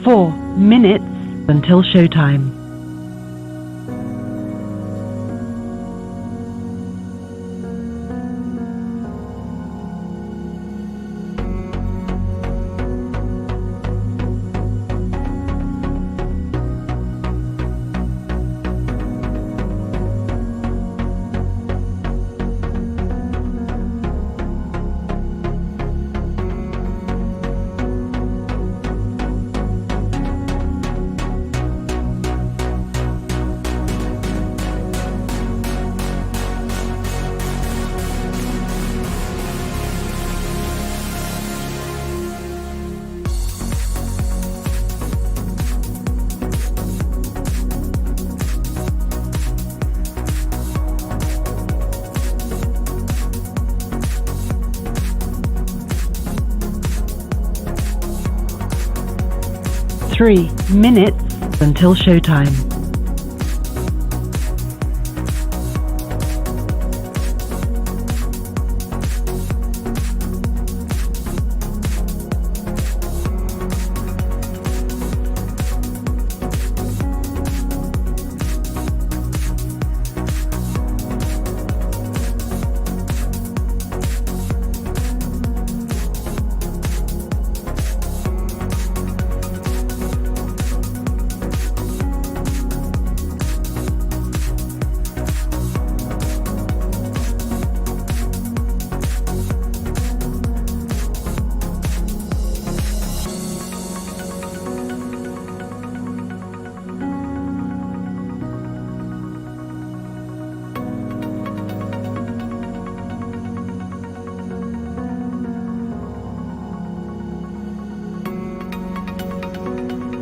4 minutes until showtime. Three minutes until showtime.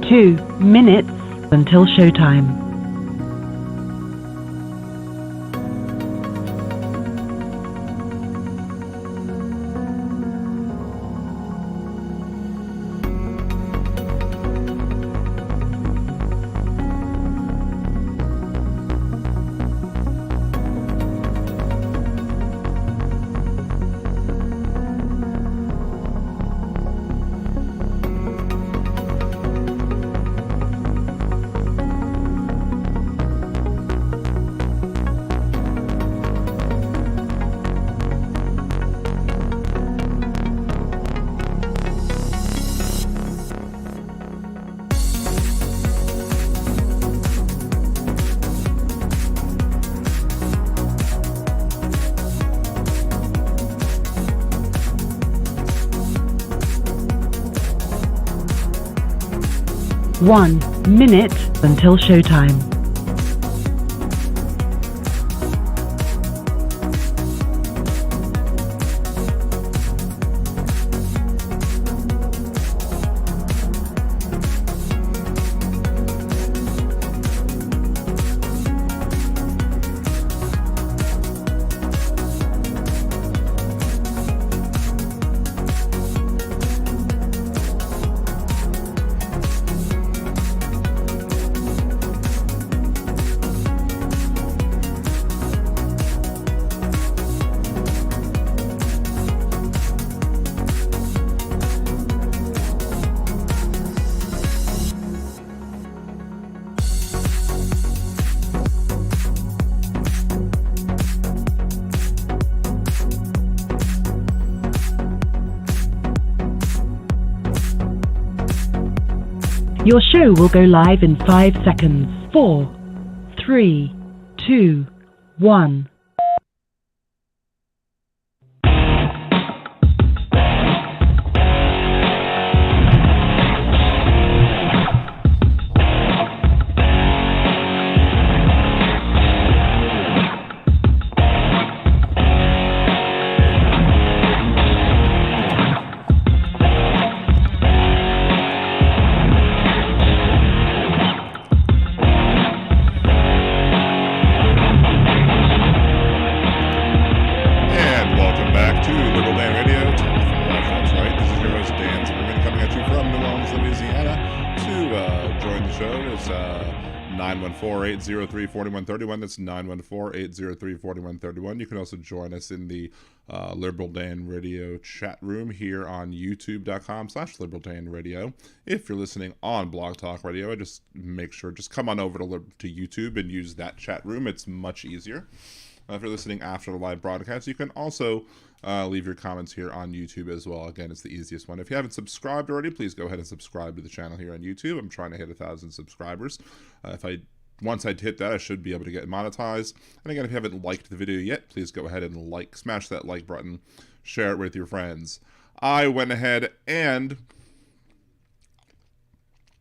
2 minutes until showtime. One minute until showtime. Your show will go live in 5 seconds. 4, 3, 2, 1. 914-803-4131. That's 914-803-4131. You can also join us in the Liberal Dan Radio chat room here on youtube.com/Liberal Dan Radio. If you're listening on Blog Talk Radio, just make sure, just come on over to YouTube and use that chat room. It's much easier. If you're listening after the live broadcast, you can also leave your comments here on YouTube as well. Again, it's the easiest one. If you haven't subscribed already, please go ahead and subscribe to the channel here on YouTube. I'm trying to hit 1,000 subscribers. Once I hit that, I should be able to get monetized. And again, if you haven't liked the video yet, please go ahead and smash that like button, share it with your friends. I went ahead and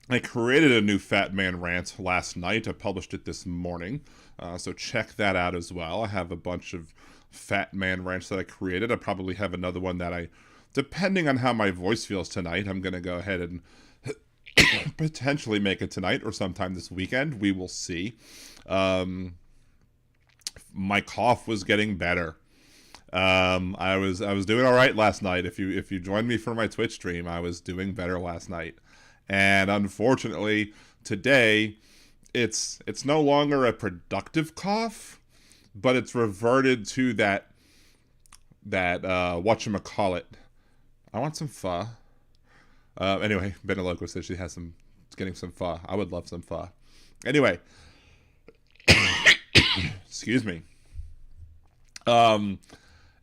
I created a new Fat Man rant last night. I published it this morning, so check that out as well. I have a bunch of Fat Man rants that I created. I probably have another one that depending on how my voice feels tonight, I'm going to go ahead and potentially make it tonight or sometime this weekend. We will see. My cough was getting better. I was doing all right last night. If you joined me for my Twitch stream, I was doing better last night. And unfortunately, today it's no longer a productive cough, but it's reverted to that whatchamacallit. I want some pho. Anyway, Beneloco says she has getting some pho. I would love some pho. Anyway, excuse me.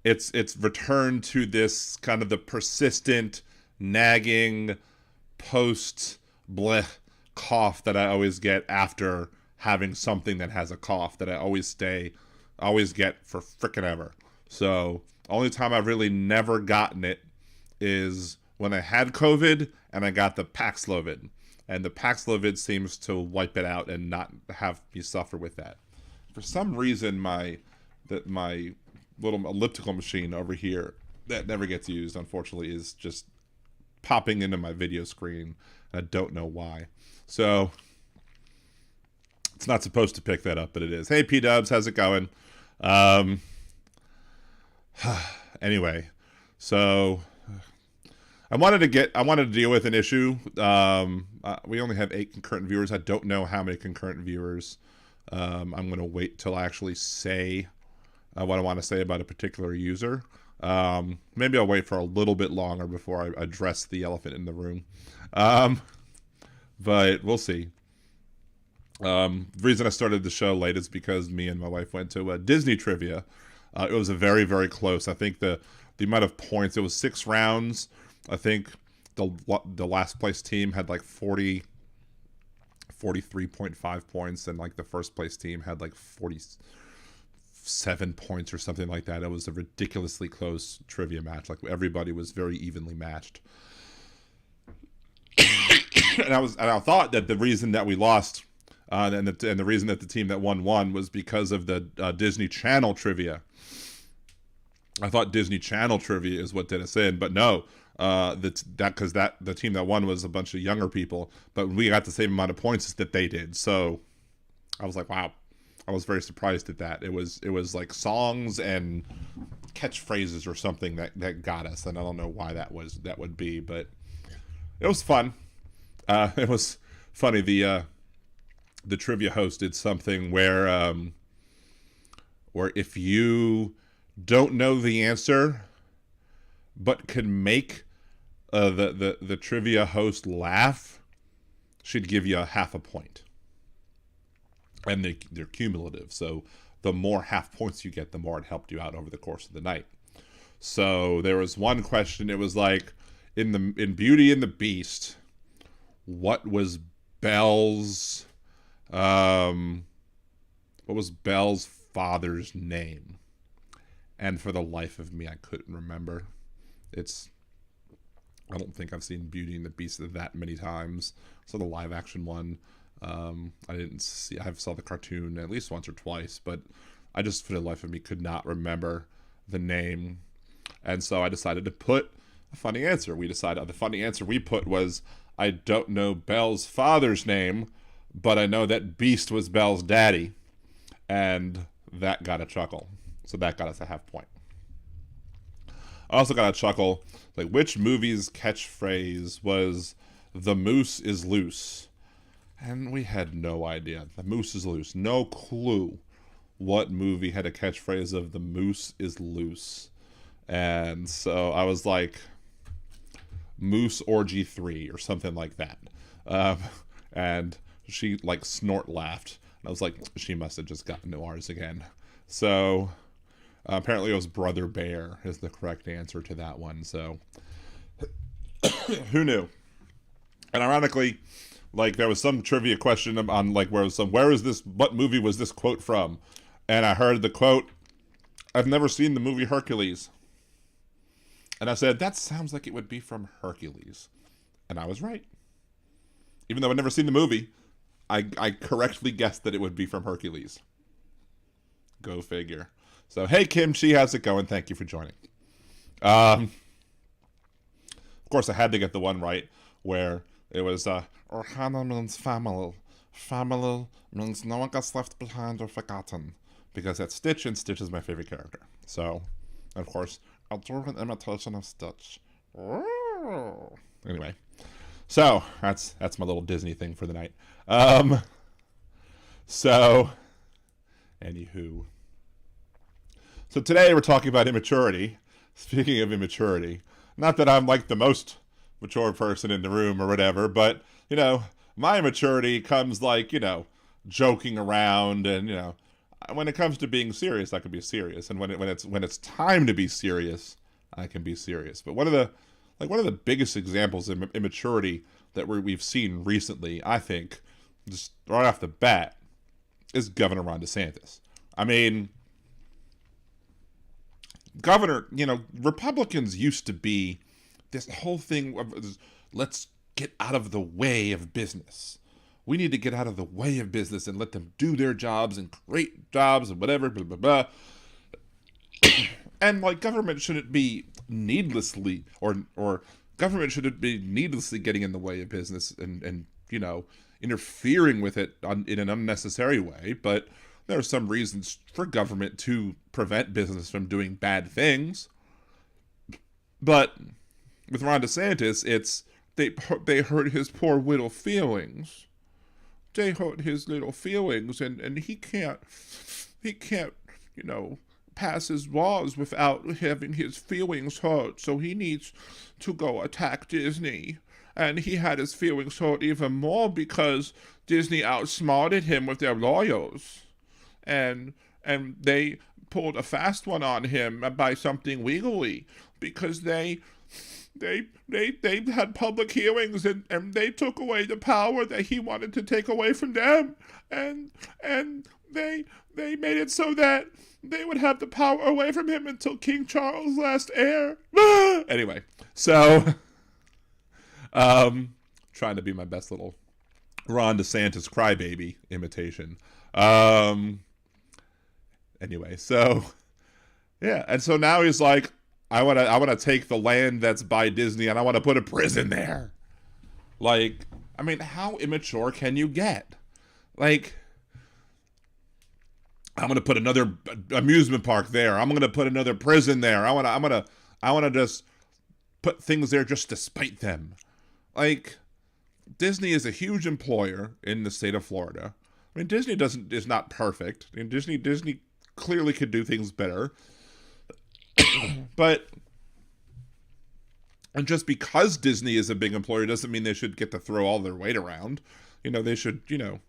It's returned to this kind of the persistent, nagging, post-bleh cough that I always get after having something that has a cough that I always get for frickin' ever. So, only time I've really never gotten it is when I had COVID and I got the Paxlovid. And the Paxlovid seems to wipe it out and not have me suffer with that. For some reason, my little elliptical machine over here that never gets used, unfortunately, is just popping into my video screen. I don't know why. So, it's not supposed to pick that up, but it is. Hey, P-Dubs, how's it going? Anyway, so I wanted to deal with an issue. We only have 8 concurrent viewers. I don't know how many concurrent viewers. I'm going to wait till I actually say what I want to say about a particular user. Maybe I'll wait for a little bit longer before I address the elephant in the room. But we'll see. The reason I started the show late is because me and my wife went to Disney trivia. It was a very, very close. I think the amount of points, it was 6 rounds. I think the last place team had like 43.5 points, and like the first place team had like 47 points or something like that. It was a ridiculously close trivia match. Like everybody was very evenly matched. and I thought that the reason that we lost and the reason that the team that won was because of the Disney Channel trivia. I thought Disney Channel trivia is what did us in, but no, the team that won was a bunch of younger people, but we got the same amount of points that they did. So I was like, wow, I was very surprised at that. It was like songs and catchphrases or something that got us, and I don't know why that would be, but it was fun. It was funny. The trivia host did something where if you don't know the answer but can make the trivia host laugh, she'd give you a half a point. And they're cumulative, so the more half points you get, the more it helped you out over the course of the night. So there was one question. It was like in Beauty and the Beast, what was Belle's father's name? And for the life of me, I couldn't remember. I don't think I've seen Beauty and the Beast that many times. So the live action one, I saw the cartoon at least once or twice, but I just, for the life of me, could not remember the name. And so I decided to put a funny answer. The funny answer we put was, I don't know Belle's father's name, but I know that Beast was Belle's daddy. And that got a chuckle. So that got us a half point. I also got a chuckle, which movie's catchphrase was, "The moose is loose"? And we had no idea. The moose is loose. No clue what movie had a catchphrase of "the moose is loose." And so I was like, Moose Orgy 3 or something like that. And she like snort laughed. And I was like, she must have just gotten to ours again. So apparently it was Brother Bear is the correct answer to that one. So who knew? And ironically, like there was some trivia question on like where is this, what movie was this quote from? And I heard the quote, "I've never seen the movie Hercules." And I said, that sounds like it would be from Hercules. And I was right. Even though I've never seen the movie, I correctly guessed that it would be from Hercules. Go figure. So, hey, Kimchi, how's it going? Thank you for joining. Of course, I had to get the one right where it was, Ohana means family. Family means no one gets left behind or forgotten. Because that's Stitch, and Stitch is my favorite character. So, of course, I'll do an imitation of Stitch. Anyway, so that's my little Disney thing for the night. So, anywho. So today we're talking about immaturity. Speaking of immaturity, not that I'm like the most mature person in the room or whatever, but, you know, my immaturity comes like, you know, joking around and, you know, when it comes to being serious, I can be serious. And when it's time to be serious, I can be serious. But one of the biggest examples of immaturity that we've seen recently, I think, just right off the bat, is Governor Ron DeSantis. I mean, Governor, you know, Republicans used to be this whole thing of let's get out of the way of business. We need to get out of the way of business and let them do their jobs and create jobs and whatever, blah, blah, blah. And like government shouldn't be needlessly or government shouldn't be needlessly getting in the way of business and you know, interfering with it in an unnecessary way. But there are some reasons for government to prevent business from doing bad things. But with Ron DeSantis, it's they hurt his poor little feelings. They hurt his little feelings, and he can't, you know, pass his laws without having his feelings hurt. So he needs to go attack Disney. And he had his feelings hurt even more because Disney outsmarted him with their lawyers. And they pulled a fast one on him by something legally because they had public hearings and they took away the power that he wanted to take away from them. And they made it so that they would have the power away from him until King Charles' last heir. Anyway, so trying to be my best little Ron DeSantis crybaby imitation. Anyway, so yeah, and so now he's like, I want to take the land that's by Disney and I want to put a prison there. Like, I mean, how immature can you get? Like, I'm going to put another amusement park there. I'm going to put another prison there. I want to just put things there just to spite them. Like, Disney is a huge employer in the state of Florida. I mean, Disney is not perfect. I mean, Disney clearly could do things better. But, and just because Disney is a big employer doesn't mean they should get to throw all their weight around. You know, they should, you know,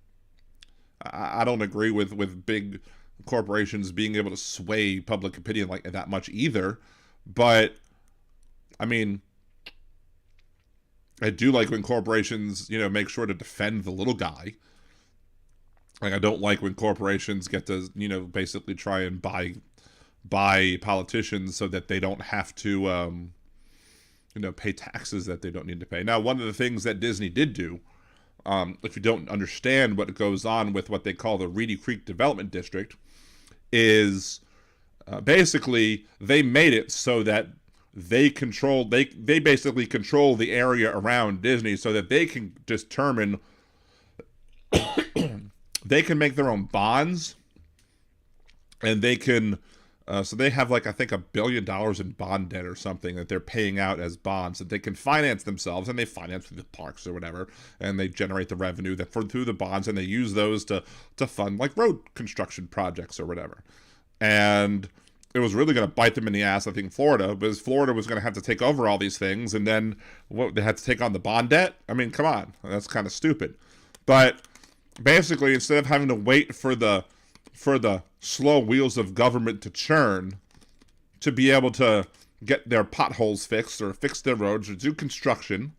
I don't agree with big corporations being able to sway public opinion like that much either. But, I mean, I do like when corporations, you know, make sure to defend the little guy. Like, I don't like when corporations get to, you know, basically try and buy politicians so that they don't have to, you know, pay taxes that they don't need to pay. Now, one of the things that Disney did do, if you don't understand what goes on with what they call the Reedy Creek Development District, is basically they made it so that they basically control the area around Disney so that they can determine, they can make their own bonds, and they can So they have like, I think, $1 billion in bond debt or something that they're paying out as bonds that they can finance themselves, and they finance through the parks or whatever, and they generate the revenue through the bonds, and they use those to fund like road construction projects or whatever. And it was really going to bite them in the ass, I think, Florida, because Florida was going to have to take over all these things, and then they had to take on the bond debt. I mean, come on, that's kind of stupid. But basically, instead of having to wait for the slow wheels of government to churn to be able to get their potholes fixed or fix their roads or do construction,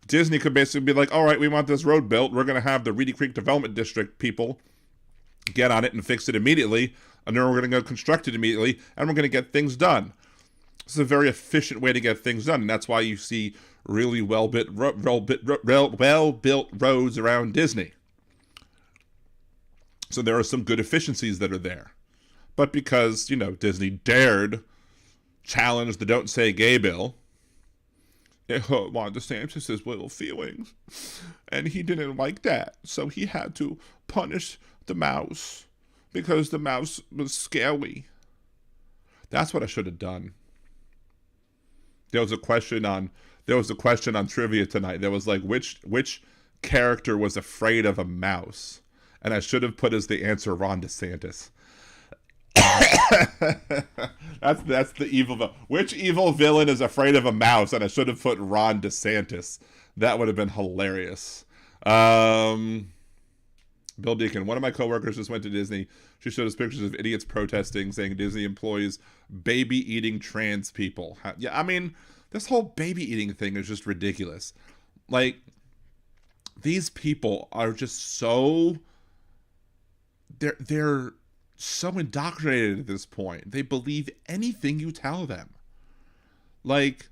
Disney could basically be like, all right, we want this road built. We're going to have the Reedy Creek Development District people get on it and fix it immediately, and then we're going to go construct it immediately, and we're going to get things done. This is a very efficient way to get things done, and that's why you see really well-built roads around Disney. So there are some good efficiencies that are there. But because, Disney dared challenge the Don't Say Gay bill, it hurt Ron DeSantis' little feelings. And he didn't like that. So he had to punish the mouse because the mouse was scary. That's what I should have done. There was a question on trivia tonight. There was like, which character was afraid of a mouse? And I should have put as the answer Ron DeSantis. that's the evil. Which evil villain is afraid of a mouse? And I should have put Ron DeSantis. That would have been hilarious. Bill Deacon, one of my coworkers just went to Disney. She showed us pictures of idiots protesting, saying Disney employs baby-eating trans people. Yeah, I mean, this whole baby-eating thing is just ridiculous. Like, these people are just so... They're so indoctrinated at this point. They believe anything you tell them. Like,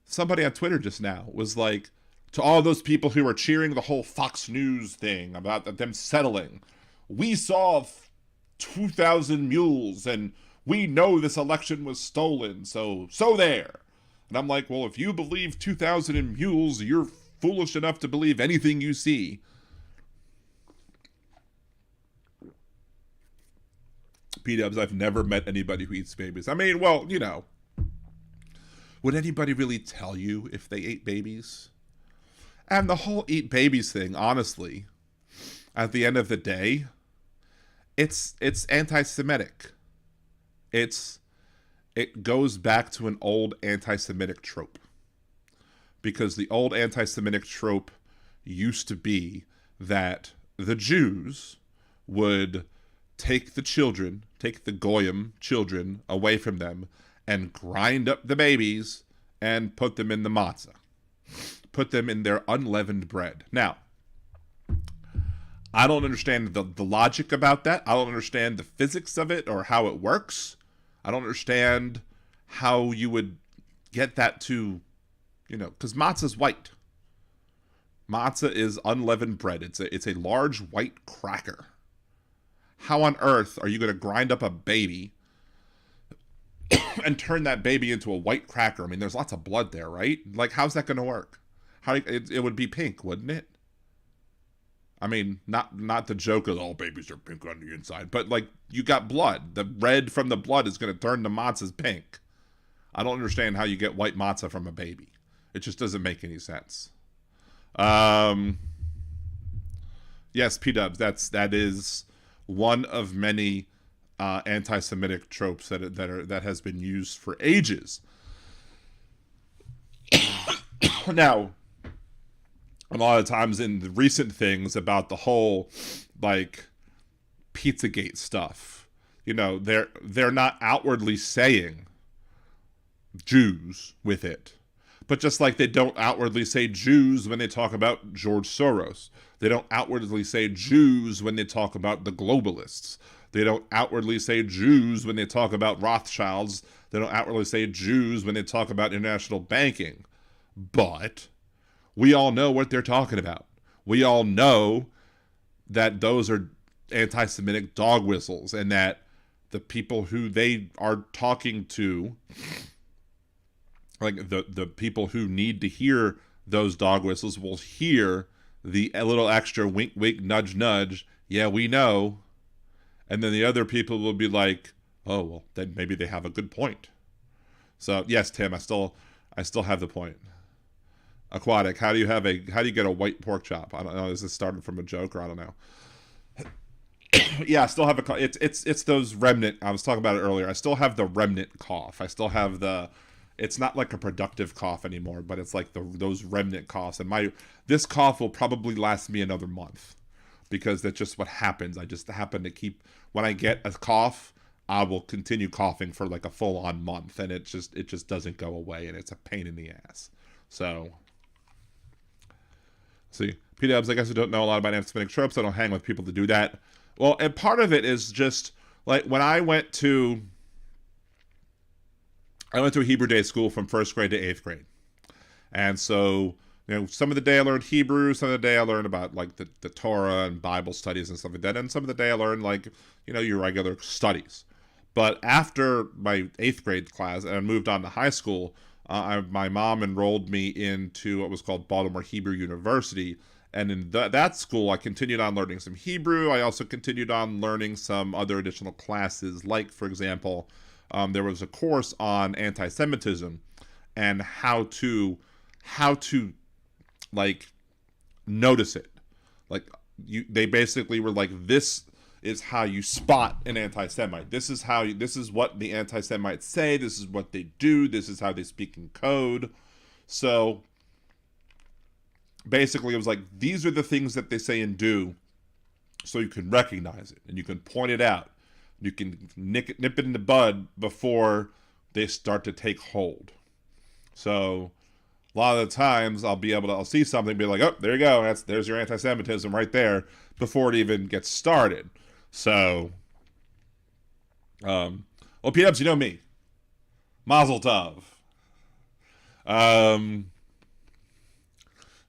somebody on Twitter just now was like, to all those people who were cheering the whole Fox News thing about them settling, we saw 2,000 mules and we know this election was stolen, so there. And I'm like, well, if you believe 2,000 mules, you're foolish enough to believe anything you see. P-dubs, I've never met anybody who eats babies. I mean, well, would anybody really tell you if they ate babies? And the whole eat babies thing, honestly, at the end of the day, it's anti-Semitic. It goes back to an old anti-Semitic trope. Because the old anti-Semitic trope used to be that the Jews would take the Goyim children away from them and grind up the babies and put them in the matzah. Put them in their unleavened bread. Now, I don't understand the logic about that. I don't understand the physics of it or how it works. I don't understand how you would get that to, because matzah's white. Matzah is unleavened bread. It's a large white cracker. How on earth are you going to grind up a baby and turn that baby into a white cracker? I mean, there's lots of blood there, right? Like, how's that going to work? It would be pink, wouldn't it? I mean, not the joke of all babies are pink on the inside, but like, you got blood. The red from the blood is going to turn the matzahs pink. I don't understand how you get white matzah from a baby. It just doesn't make any sense. Yes, P-dubs, that is one of many anti-Semitic tropes that has been used for ages. Now, a lot of times in the recent things about the whole like Pizzagate stuff, they're not outwardly saying Jews with it. But just like they don't outwardly say Jews when they talk about George Soros. They don't outwardly say Jews when they talk about the globalists. They don't outwardly say Jews when they talk about Rothschilds. They don't outwardly say Jews when they talk about international banking. But we all know what they're talking about. We all know that those are anti-Semitic dog whistles, and that the people who they are talking to, like the people who need to hear those dog whistles, will hear the little extra wink, wink, nudge, nudge. Yeah, we know. And then the other people will be like, Oh, well, then maybe they have a good point. So yes, Tim, I still have the point. Aquatic, how do you get a white pork chop? I don't know. Is this started from a joke or I don't know. Yeah, I still have it's those remnant. I was talking about it earlier. I still have the remnant cough. I still have it's not like a productive cough anymore, but it's like those remnant coughs. And this cough will probably last me another month because that's just what happens. I just happen to when I get a cough, I will continue coughing for like a full on month, and it just doesn't go away, and it's a pain in the ass. So, see, P-Dubs, I guess I don't know a lot about anti-Semitic tropes. I don't hang with people to do that. Well, and part of it is just like when I went to a Hebrew day school from 1st grade to 8th grade. And so, some of the day I learned Hebrew, some of the day I learned about like the Torah and Bible studies and stuff like that. And some of the day I learned like, your regular studies. But after my 8th grade class and I moved on to high school, my mom enrolled me into what was called Baltimore Hebrew University. And in that school, I continued on learning some Hebrew. I also continued on learning some other additional classes. Like, for example, there was a course on anti-Semitism and how to like notice it. Like they basically were like, this is how you spot an anti-Semite. This is what the anti-Semites say. This is what they do. This is how they speak in code. So basically, it was like, these are the things that they say and do, so you can recognize it and you can point it out. You can nip it in the bud before they start to take hold. So a lot of the times I'll see something and be like, oh, there you go. There's your anti-Semitism right there before it even gets started. So, well, P-Dubs, you know me. Mazel tov.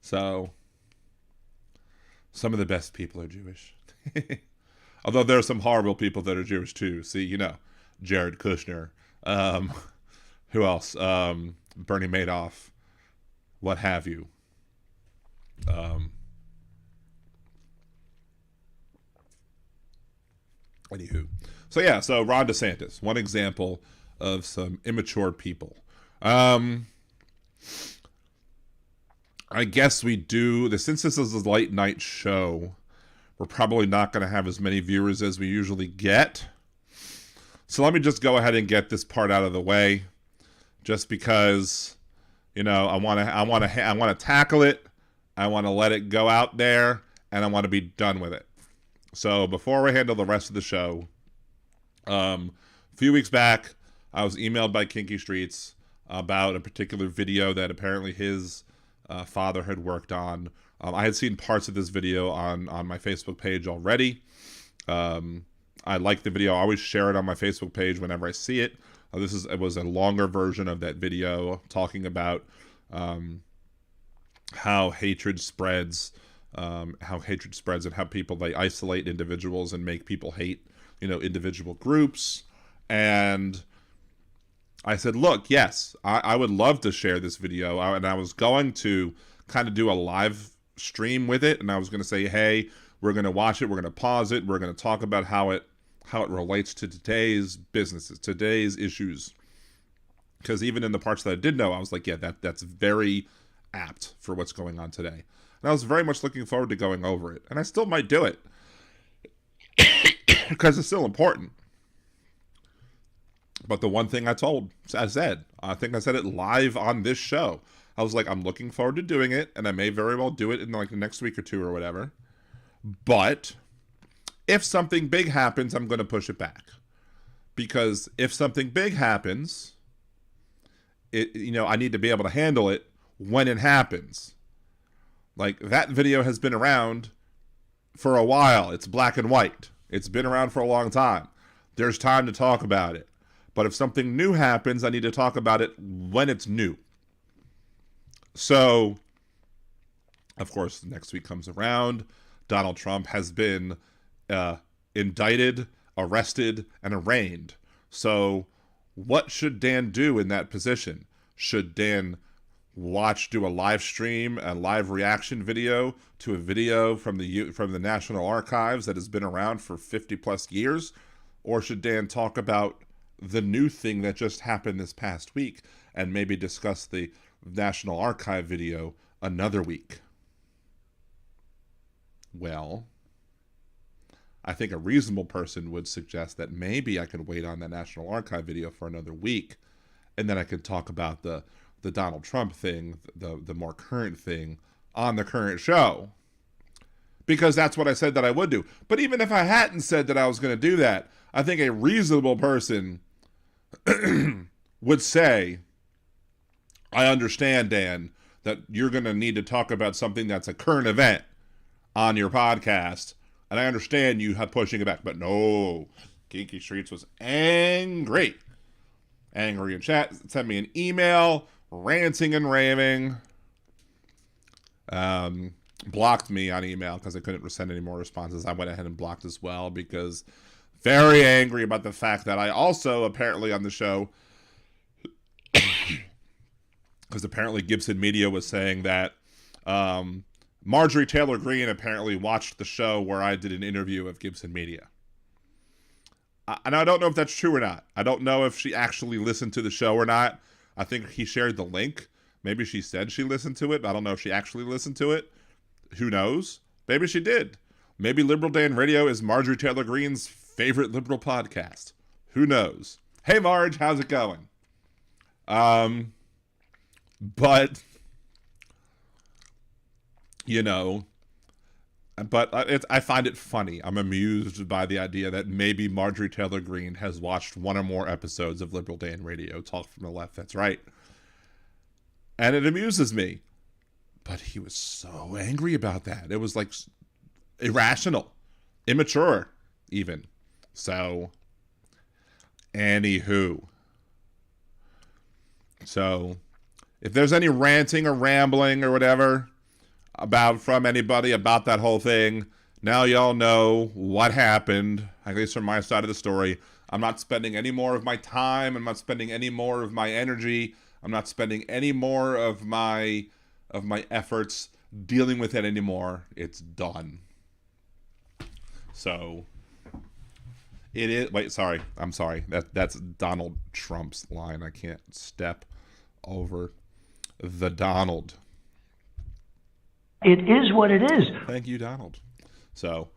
So, some of the best people are Jewish. Although there are some horrible people that are Jewish too. See, Jared Kushner. Who else? Bernie Madoff. What have you. Anywho. So Ron DeSantis. One example of some immature people. I guess we do. Since this is a late night show, we're probably not going to have as many viewers as we usually get. So let me just go ahead and get this part out of the way, just because, I want to tackle it. I want to let it go out there, and I want to be done with it. So before we handle the rest of the show, a few weeks back, I was emailed by Kinky Streets about a particular video that apparently his father had worked on. I had seen parts of this video on my Facebook page already. I like the video. I always share it on my Facebook page whenever I see it. It was a longer version of that video talking about how hatred spreads, and how people, they isolate individuals and make people hate, individual groups. And I said, look, yes, I would love to share this video. And I was going to kind of do a live stream with it. And I was going to say, hey, we're going to watch it. We're going to pause it. We're going to talk about how it relates to today's businesses, today's issues. Because even in the parts that I did know, I was like, yeah, that's very apt for what's going on today. And I was very much looking forward to going over it. And I still might do it. Because it's still important. But the one thing I think I said it live on this show. I was like, I'm looking forward to doing it, and I may very well do it in like the next week or two or whatever. But if something big happens, I'm going to push it back. Because if something big happens, I need to be able to handle it when it happens. Like, that video has been around for a while. It's black and white. It's been around for a long time. There's time to talk about it. But if something new happens, I need to talk about it when it's new. So, of course, next week comes around. Donald Trump has been indicted, arrested, and arraigned. So, what should Dan do in that position? Should Dan do a live stream, a live reaction video to a video from the National Archives that has been around for 50 plus years? Or should Dan talk about the new thing that just happened this past week and maybe discuss the National Archive video another week. Well, I think a reasonable person would suggest that maybe I could wait on that National Archive video for another week, and then I could talk about the Donald Trump thing, the more current thing, on the current show. Because that's what I said that I would do. But even if I hadn't said that I was going to do that, I think a reasonable person would say, I understand, Dan, that you're going to need to talk about something that's a current event on your podcast. And I understand you have pushing it back. But no, Geeky Streets was angry. Angry in chat. Sent me an email, ranting and raving. Blocked me on email because I couldn't send any more responses. I went ahead and blocked as well because very angry about the fact that I also apparently on the show, because apparently Gibson Media was saying that Marjorie Taylor Greene apparently watched the show where I did an interview of Gibson Media. And I don't know if that's true or not. I don't know if she actually listened to the show or not. I think he shared the link. Maybe she said she listened to it. I don't know if she actually listened to it. Who knows? Maybe she did. Maybe Liberal Dan Radio is Marjorie Taylor Greene's favorite liberal podcast. Who knows? Hey, Marge, how's it going? But, you know, I find it funny. I'm amused by the idea that maybe Marjorie Taylor Greene has watched one or more episodes of Liberal Dan Radio, Talk from the Left, That's Right. And it amuses me. But he was so angry about that. It was like irrational, immature even. So, anywho. So, if there's any ranting or rambling or whatever from anybody about that whole thing, now y'all know what happened, at least from my side of the story. I'm not spending any more of my time. I'm not spending any more of my energy. I'm not spending any more of my efforts dealing with it anymore. It's done. So it is. Wait, sorry. I'm sorry. That's Donald Trump's line. I can't step over the Donald. It is what it is. Thank you, Donald. So,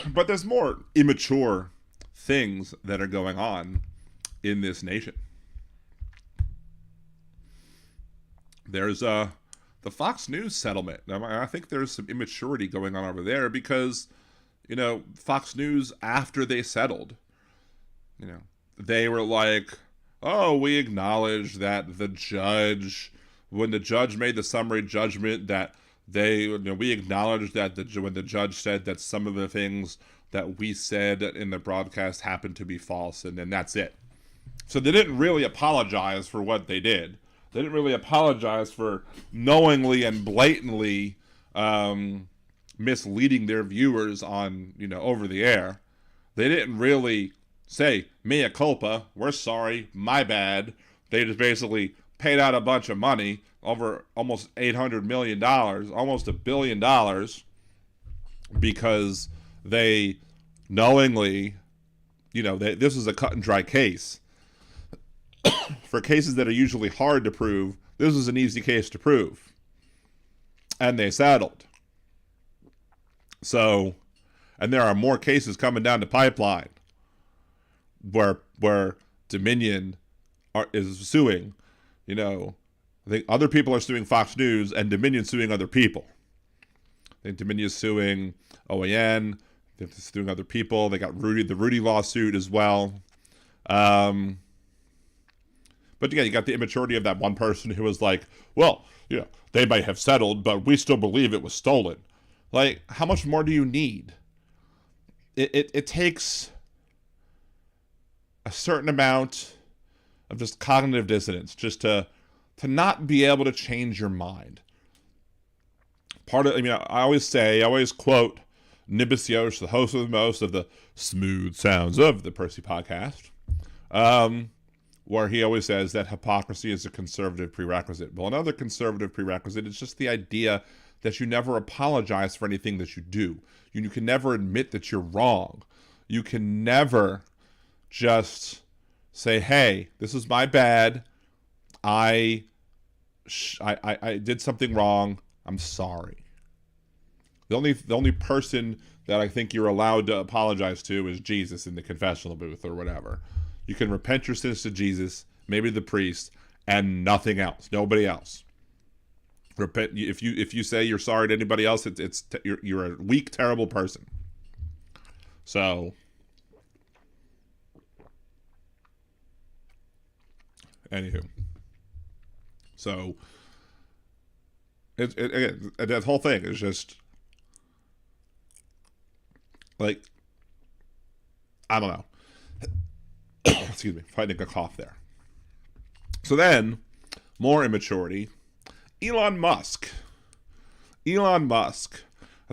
but there's more immature things that are going on in this nation. There's the Fox News settlement. Now, I think there's some immaturity going on over there because, you know, Fox News, after they settled, you know, they were like, oh, we acknowledge that the judge, when the judge made the summary judgment, that we acknowledge that when the judge said that some of the things that we said in the broadcast happened to be false, and then that's it. So they didn't really apologize for what they did. They didn't really apologize for knowingly and blatantly misleading their viewers on, you know, over the air. They didn't really say, mea culpa, we're sorry, my bad. They just basically paid out a bunch of money, over almost $800 million, almost $1 billion, because they knowingly, you know, this is a cut and dry case. For cases that are usually hard to prove, this is an easy case to prove. And they settled. So, and there are more cases coming down the pipeline where Dominion is suing. You know, I think other people are suing Fox News and Dominion suing other people. I think Dominion is suing OAN. They're suing other people. They got the Rudy lawsuit as well. But again, you got the immaturity of that one person who was like, well, you know, they may have settled, but we still believe it was stolen. Like, how much more do you need? It takes a certain amount of just cognitive dissonance just to not be able to change your mind. I always quote Nibis Yosh, the host of the most of the Smooth Sounds of the Percy podcast, where he always says that hypocrisy is a conservative prerequisite. Well, another conservative prerequisite is just the idea that you never apologize for anything that you do. You can never admit that you're wrong. You can never just say, hey, this is my bad. I did something wrong. I'm sorry. The only person that I think you're allowed to apologize to is Jesus in the confessional booth or whatever. You can repent your sins to Jesus, maybe the priest, and nothing else. Nobody else. Repent. If you say you're sorry to anybody else, you're a weak, terrible person. So, anywho, so again, that whole thing is just like, I don't know. Excuse me, fighting a cough there. So then, more immaturity. Elon Musk. I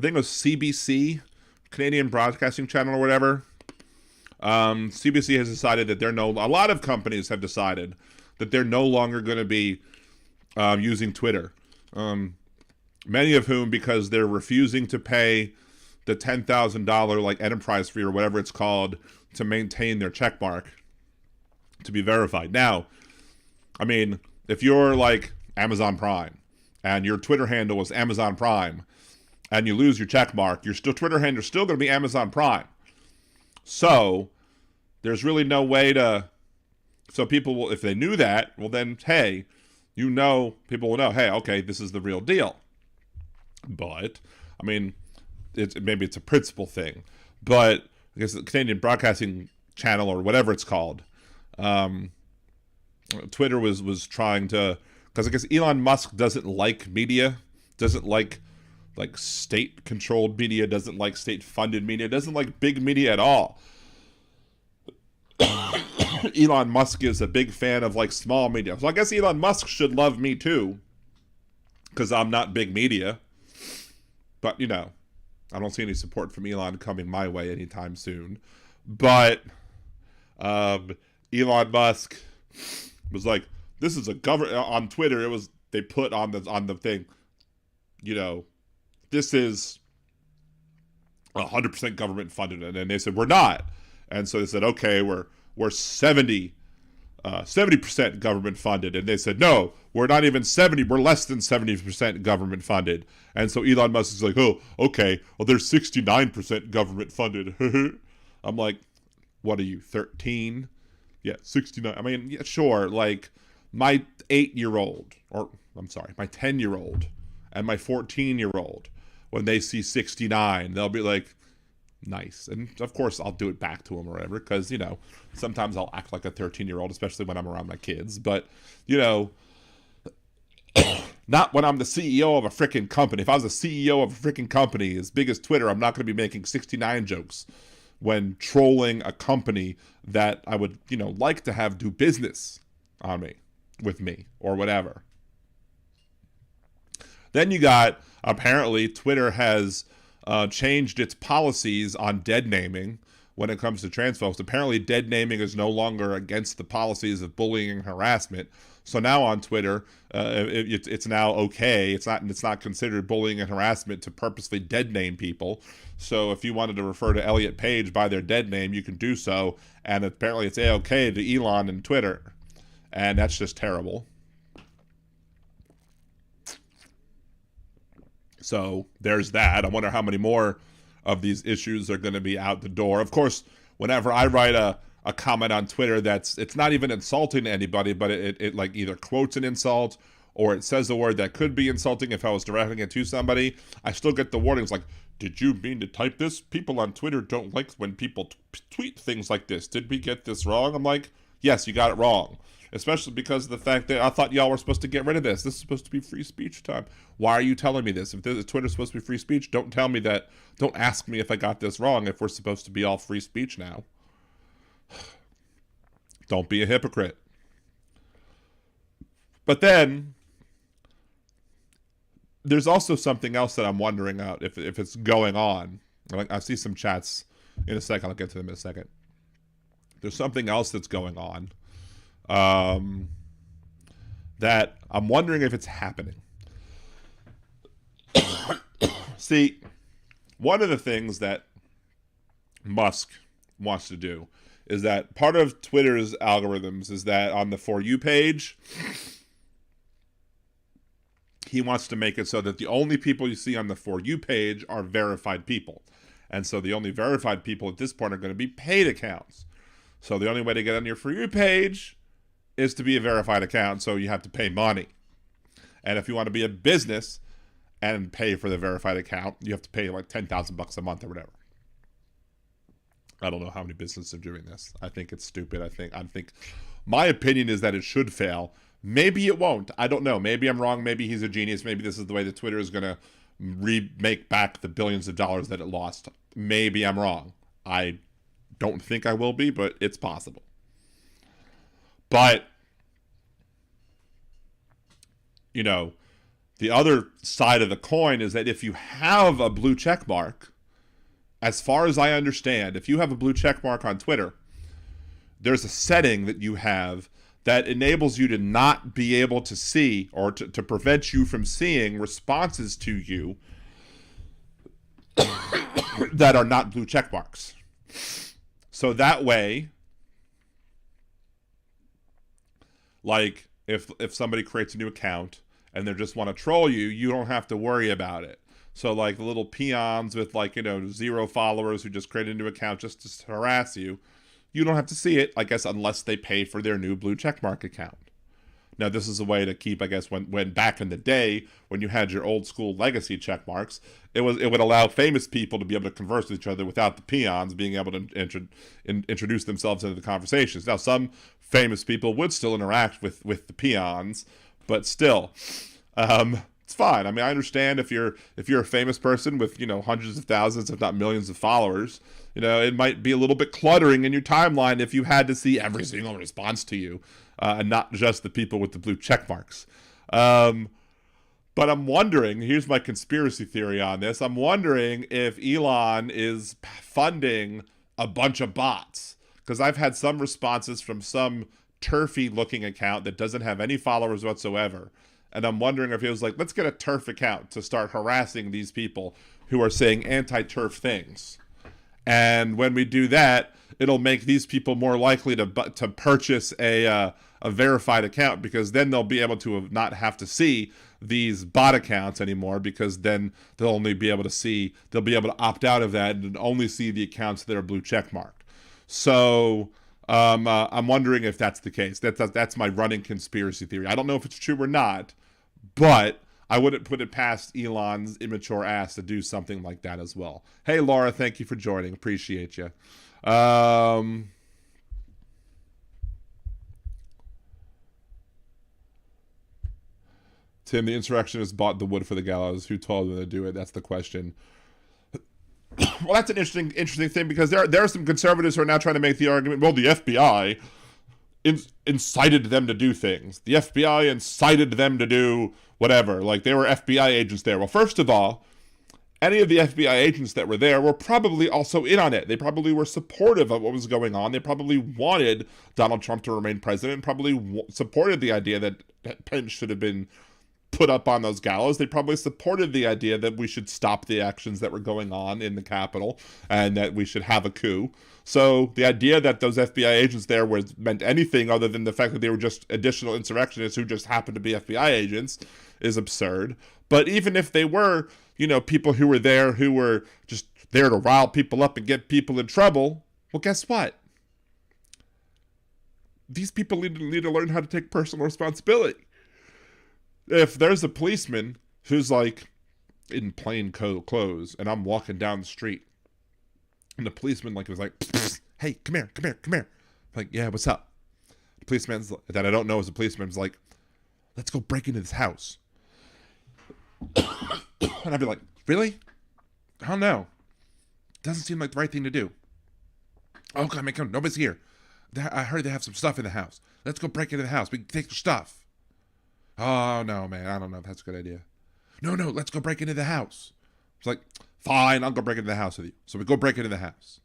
think it was CBC, Canadian Broadcasting Channel or whatever. CBC has decided that a lot of companies have decided that they're no longer going to be using Twitter. Many of whom because they're refusing to pay the $10,000 like enterprise fee or whatever it's called to maintain their check mark to be verified. Now, I mean, if you're like Amazon Prime and your Twitter handle was Amazon Prime and you lose your check mark, your Twitter handle is still going to be Amazon Prime. So there's really no way to, so people will, if they knew that, well then, hey, people will know, hey, okay, this is the real deal. But, I mean, maybe it's a principle thing, but I guess the Canadian Broadcasting Channel or whatever it's called, Twitter was trying to, because I guess Elon Musk doesn't like media, doesn't like state-controlled media, doesn't like state-funded media, doesn't like big media at all. Elon Musk is a big fan of like small media. So I guess Elon Musk should love me too, because I'm not big media. But, I don't see any support from Elon coming my way anytime soon. But Elon Musk was like, this is a government on Twitter. They put on the thing, this is 100% government funded, and they said we're not, and so they said okay, we're 70% government funded, and they said no, we're not even 70, we're less than 70% government funded, and so Elon Musk is like, oh, okay, well there's 69% government funded. I'm like, what are you, 13? Yeah, 69. I mean, yeah, sure, like my 8-year-old, or I'm sorry, my 10-year-old and my 14-year-old, when they see 69, they'll be like, nice. And of course, I'll do it back to them or whatever, because, sometimes I'll act like a 13-year-old, especially when I'm around my kids. But, not when I'm the CEO of a freaking company. If I was the CEO of a freaking company as big as Twitter, I'm not going to be making 69 jokes when trolling a company that I would, like to have do business with me, or whatever. Then you got, apparently, Twitter has changed its policies on dead naming when it comes to trans folks. Apparently, dead naming is no longer against the policies of bullying and harassment. So now on Twitter, it's now okay. It's not considered bullying and harassment to purposely dead name people. So if you wanted to refer to Elliot Page by their dead name, you can do so. And apparently, it's okay to Elon and Twitter, and that's just terrible. So there's that. I wonder how many more of these issues are going to be out the door. Of course, whenever I write a comment on Twitter it's not even insulting to anybody, but it like either quotes an insult or it says a word that could be insulting if I was directing it to somebody, I still get the warnings like, did you mean to type this? People on Twitter don't like when people tweet things like this. Did we get this wrong? I'm like, yes, you got it wrong. Especially because of the fact that I thought y'all were supposed to get rid of this. This is supposed to be free speech time. Why are you telling me this? If Twitter's supposed to be free speech, don't tell me that. Don't ask me if I got this wrong if we're supposed to be all free speech now. Don't be a hypocrite. But then, there's also something else that I'm wondering out if it's going on. I see some chats in a second. I'll get to them in a second. There's something else that's going on. That I'm wondering if it's happening. See, one of the things that Musk wants to do is that part of Twitter's algorithms is that on the For You page, he wants to make it so that the only people you see on the For You page are verified people. And so the only verified people at this point are going to be paid accounts. So the only way to get on your For You page is to be a verified account, so you have to pay money. And if you want to be a business and pay for the verified account, you have to pay like $10,000 a month or whatever. I don't know how many businesses are doing this. I think it's stupid. I think my opinion is that it should fail. Maybe it won't. I don't know. Maybe I'm wrong. Maybe he's a genius. Maybe this is the way that Twitter is going to remake back the billions of dollars that it lost. Maybe I'm wrong. I don't think I will be, but it's possible. But, you know, the other side of the coin is that if you have a blue check mark, as far as I understand, if you have a blue check mark on Twitter, there's a setting that you have that enables you to not be able to see, or to prevent you from seeing responses to you that are not blue check marks. So that way, like if somebody creates a new account and they just want to troll you, you don't have to worry about it. So like the little peons with 0 followers who just create a new account just to harass you, you don't have to see it, I guess, unless they pay for their new blue checkmark account. Now, this is a way to keep, I guess, when back in the day, when you had your old school legacy checkmarks, it would allow famous people to be able to converse with each other without the peons being able to introduce themselves into the conversations. Now, some famous people would still interact with the peons, but still, it's fine. I mean, I understand if you're a famous person with, hundreds of thousands, if not millions of followers, it might be a little bit cluttering in your timeline if you had to see every single response to you, and not just the people with the blue check marks. But I'm wondering, here's my conspiracy theory on this. I'm wondering if Elon is funding a bunch of bots, because I've had some responses from some turfy looking account that doesn't have any followers whatsoever. And I'm wondering if he was like, let's get a turf account to start harassing these people who are saying anti-turf things. And when we do that, it'll make these people more likely to purchase a verified account, because then they'll be able to not have to see these bot accounts anymore, because then they'll only be able to they'll be able to opt out of that and only see the accounts that are blue check marked. So I'm wondering if that's the case. That's my running conspiracy theory. I don't know if it's true or not, but I wouldn't put it past Elon's immature ass to do something like that as well. Hey, Laura, thank you for joining. Appreciate you. Tim, the insurrectionists bought the wood for the gallows. Who told them to do it? That's the question. Well, that's an interesting thing, because there are some conservatives who are now trying to make the argument, well, the FBI incited them to do things. The FBI incited them to do whatever. Like, they were FBI agents there. Well, first of all, any of the FBI agents that were there were probably also in on it. They probably were supportive of what was going on. They probably wanted Donald Trump to remain president, probably supported the idea that Pence should have been put up on those gallows. They probably supported the idea that we should stop the actions that were going on in the Capitol and that we should have a coup. So the idea that those FBI agents there meant anything other than the fact that they were just additional insurrectionists who just happened to be FBI agents is absurd. But even if they were, people who were just there to rile people up and get people in trouble, well, guess what? These people need to learn how to take personal responsibility. If there's a policeman who's in plain clothes and I'm walking down the street and the policeman was like, hey, come here. I'm like, yeah, what's up? The policeman that I don't know is a policeman is like, let's go break into this house. And I'd be like, really? I don't know. Doesn't seem like the right thing to do. Oh, come on, nobody's here. I heard they have some stuff in the house. Let's go break into the house. We can take their stuff. Oh, no, man, I don't know if that's a good idea. No, let's go break into the house. It's like, fine, I'll go break into the house with you. So we go break into the house.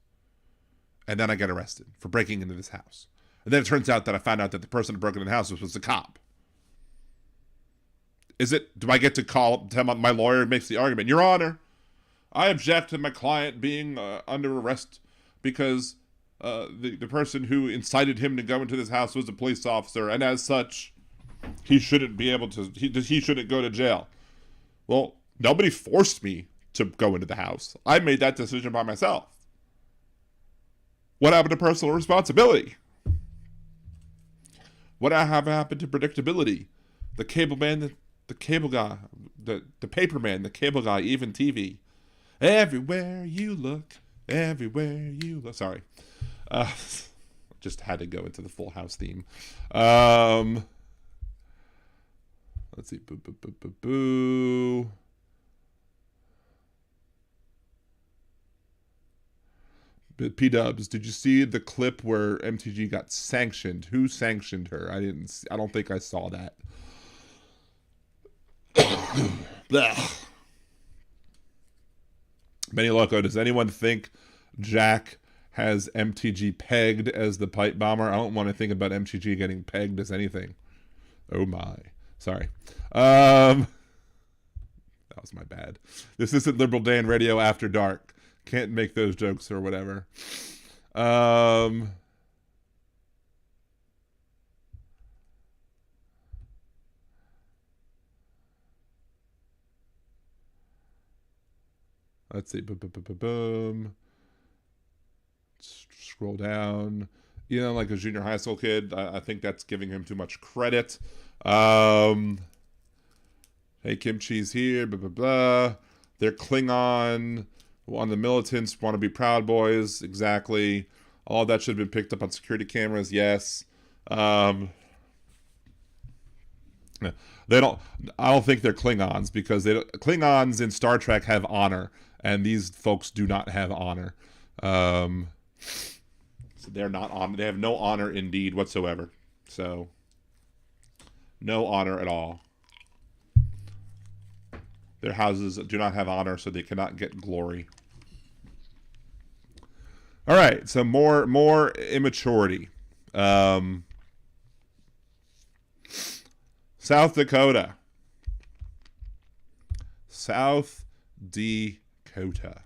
And then I get arrested for breaking into this house. And then it turns out that I found out that the person who broke into the house was a cop. Do I get to tell my lawyer makes the argument, Your Honor, I object to my client being under arrest because the person who incited him to go into this house was a police officer, and as such, he shouldn't be able to. He shouldn't go to jail. Well, nobody forced me to go into the house. I made that decision by myself. What happened to personal responsibility? What happened to predictability? The cable man, the cable guy, the paper man, the cable guy, even TV. Everywhere you look, everywhere you look. Sorry. Just had to go into the Full House theme. Let's see. Boo, boo, boo, boo, boo. P-Dubs, did you see the clip where MTG got sanctioned? Who sanctioned her? I don't think I saw that. Benny Loco, does anyone think Jack has MTG pegged as the pipe bomber? I don't want to think about MTG getting pegged as anything. Oh my. Sorry. That was my bad. This isn't Liberal Dan Radio After Dark. Can't make those jokes or whatever. Let's see. Boom. Scroll down. You know, like a junior high school kid. I think that's giving him too much credit. Hey, Kimchi's here. Blah, blah, blah. They're Klingon. On the militants want to be Proud Boys. Exactly. All of that should have been picked up on security cameras. Yes. They don't. I don't think they're Klingons because Klingons in Star Trek have honor, and these folks do not have honor. So they're not on. They have no honor, indeed, whatsoever. So no honor at all. Their houses do not have honor, so they cannot get glory. All right, so more immaturity. South Dakota. South Dakota.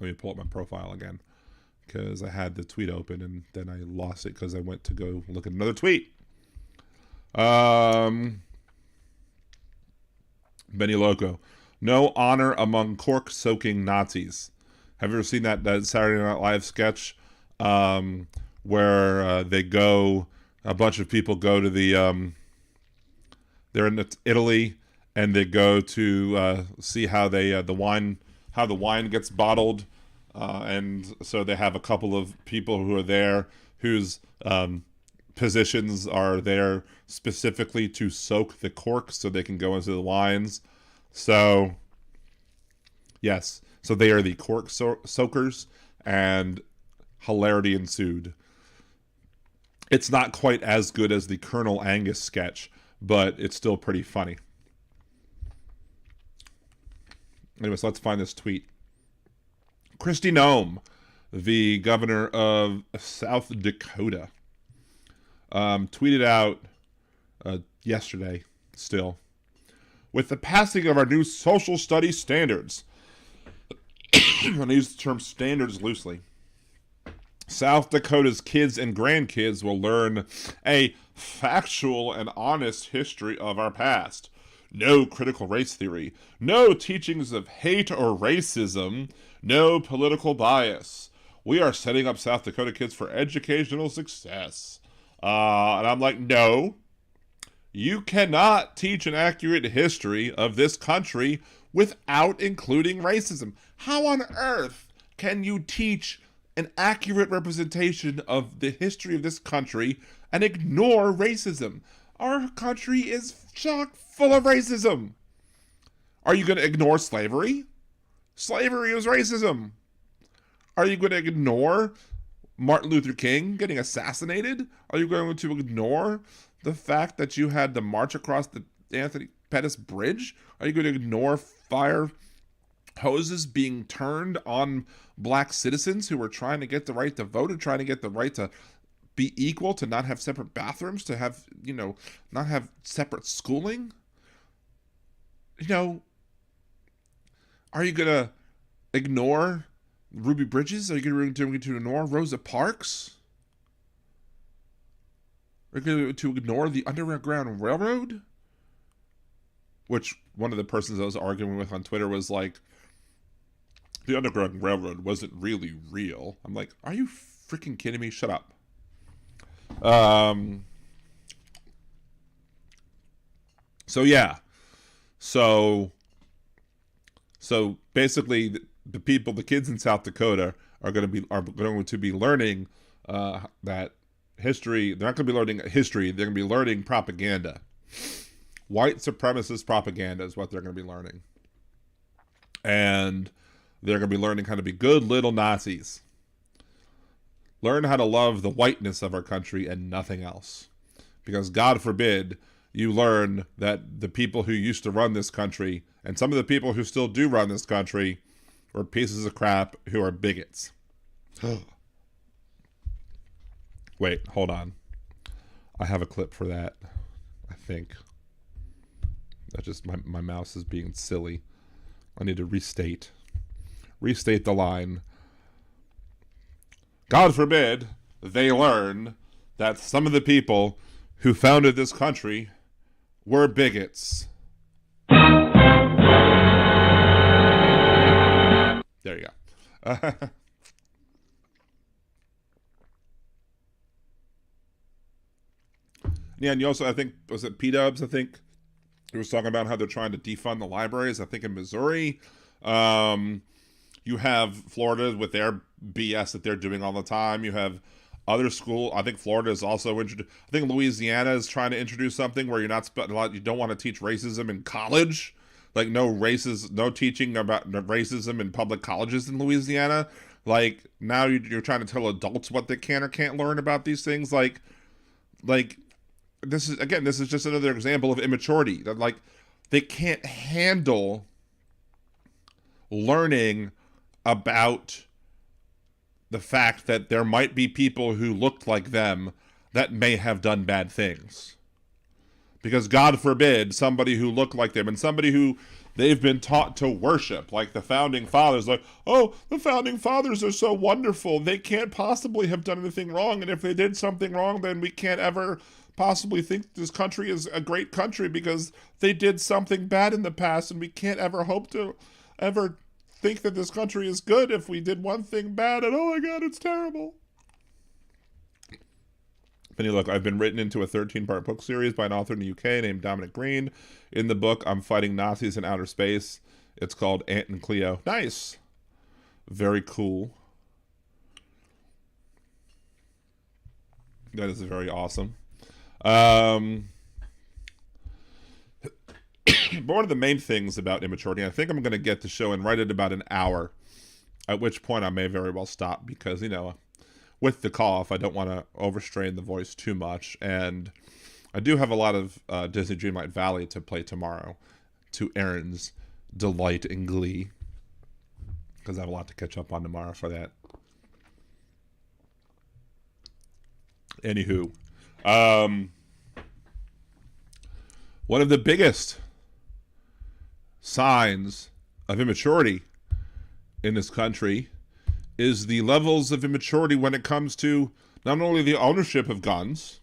Let me pull up my profile again because I had the tweet open and then I lost it because I went to go look at another tweet. Benny Loco. No honor among cork-soaking Nazis. Have you ever seen that Saturday Night Live sketch where they go, a bunch of people go to the, they're in Italy and they go to see how they the wine gets bottled, and so they have a couple of people who are there whose positions are there specifically to soak the cork so they can go into the wines. So, yes. So they are the cork soakers, and hilarity ensued. It's not quite as good as the Colonel Angus sketch, but it's still pretty funny. Anyway, so let's find this tweet. Kristi Noem, the governor of South Dakota, tweeted out yesterday still, with the passing of our new social studies standards, I'm going to use the term standards loosely, South Dakota's kids and grandkids will learn a factual and honest history of our past. No critical race theory, no teachings of hate or racism, no political bias. We are setting up South Dakota kids for educational success. And I'm like, no, you cannot teach an accurate history of this country without including racism. How on earth can you teach an accurate representation of the history of this country and ignore racism? Our country is chock full of racism. Are you going to ignore slavery? Slavery was racism. Are you going to ignore Martin Luther King getting assassinated? Are you going to ignore the fact that you had the march across the Anthony Pettis Bridge? Are you going to ignore fire hoses being turned on black citizens who were trying to get the right to vote and trying to get the right to be equal, to not have separate bathrooms, to have, not have separate schooling? Are you going to ignore Ruby Bridges? Are you going to ignore Rosa Parks? Are you going to ignore the Underground Railroad? Which one of the persons I was arguing with on Twitter was like, the Underground Railroad wasn't really real. I'm like, are you freaking kidding me? Shut up. So yeah. So basically the kids in South Dakota are going to be learning that history. They're not going to be learning history. They're going to be learning propaganda. White supremacist propaganda is what they're going to be learning. And they're going to be learning how to be good little Nazis. Learn how to love the whiteness of our country and nothing else. Because God forbid you learn that the people who used to run this country, and some of the people who still do run this country, were pieces of crap who are bigots. Wait, hold on. I have a clip for that, I think. That's just my mouse is being silly. I need to restate the line. God forbid they learn that some of the people who founded this country were bigots. There you go. Yeah, and you also, I think, was it P-Dubs, I think, who was talking about how they're trying to defund the libraries, I think in Missouri. You have Florida with their BS that they're doing all the time. You have other school. I think Florida is also I think Louisiana is trying to introduce something where you don't want to teach racism in college. Like no teaching about racism in public colleges in Louisiana. Like now you're trying to tell adults what they can or can't learn about these things. Like this is just another example of immaturity. That like they can't handle learning about the fact that there might be people who looked like them that may have done bad things. Because God forbid somebody who looked like them and somebody who they've been taught to worship, like the founding fathers, like, oh, the founding fathers are so wonderful. They can't possibly have done anything wrong. And if they did something wrong, then we can't ever possibly think this country is a great country because they did something bad in the past. And we can't ever hope to ever think that this country is good if we did one thing bad and oh my God, it's terrible. Penny, look, I've been written into a 13-part book series by an author in the UK named Dominic Green. In the book, I'm fighting Nazis in outer space. It's called Ant and Cleo. Nice. Very cool. That is very awesome. But one of the main things about immaturity, I think I'm going to get the show and write it about an hour, at which point I may very well stop because, with the cough, I don't want to overstrain the voice too much. And I do have a lot of Disney Dreamlight Valley to play tomorrow to Aaron's delight and glee because I have a lot to catch up on tomorrow for that. Anywho, one of the biggest signs of immaturity in this country is the levels of immaturity when it comes to not only the ownership of guns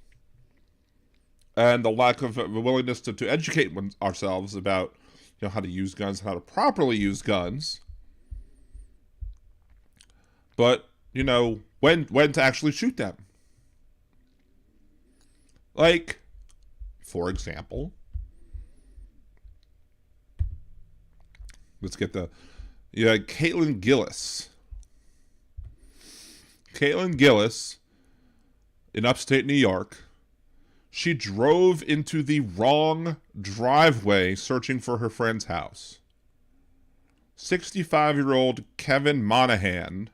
and the lack of a willingness to educate ourselves about how to use guns, how to properly use guns, but when to actually shoot them. Like, for example, let's get Caitlin Gillis. Caitlin Gillis in upstate New York. She drove into the wrong driveway searching for her friend's house. 65-year-old Kevin Monahan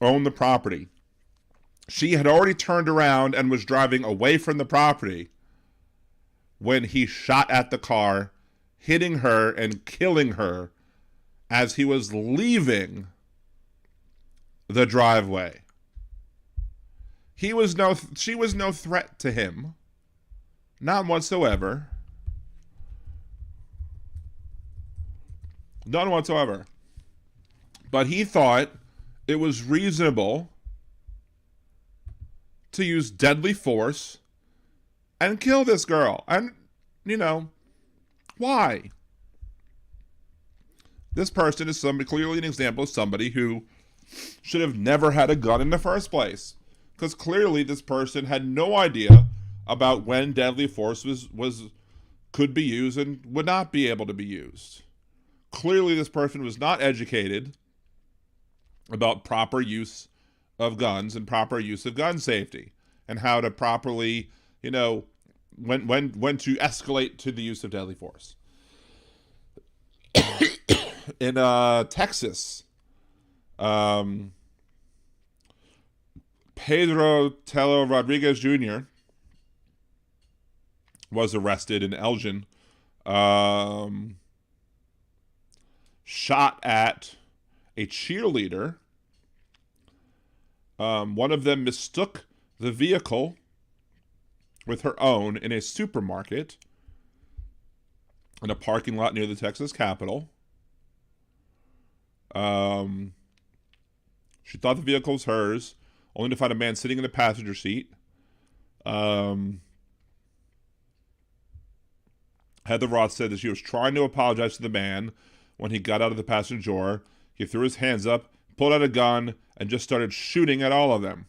owned the property. She had already turned around and was driving away from the property when he shot at the car, hitting her and killing her as he was leaving the driveway. She was no threat to him. Not whatsoever. None whatsoever. But he thought it was reasonable to use deadly force and kill this girl. And, why? This person is clearly an example of somebody who should have never had a gun in the first place. Because clearly this person had no idea about when deadly force could be used and would not be able to be used. Clearly this person was not educated about proper use of guns and proper use of gun safety and how to properly, when to escalate to the use of deadly force. In Texas, Pedro Tello Rodriguez Jr. was arrested in Elgin, shot at a cheerleader. One of them mistook the vehicle with her own in a supermarket in a parking lot near the Texas Capitol. She thought the vehicle was hers, only to find a man sitting in the passenger seat. Heather Roth said that she was trying to apologize to the man when he got out of the passenger door. He threw his hands up, pulled out a gun, and just started shooting at all of them.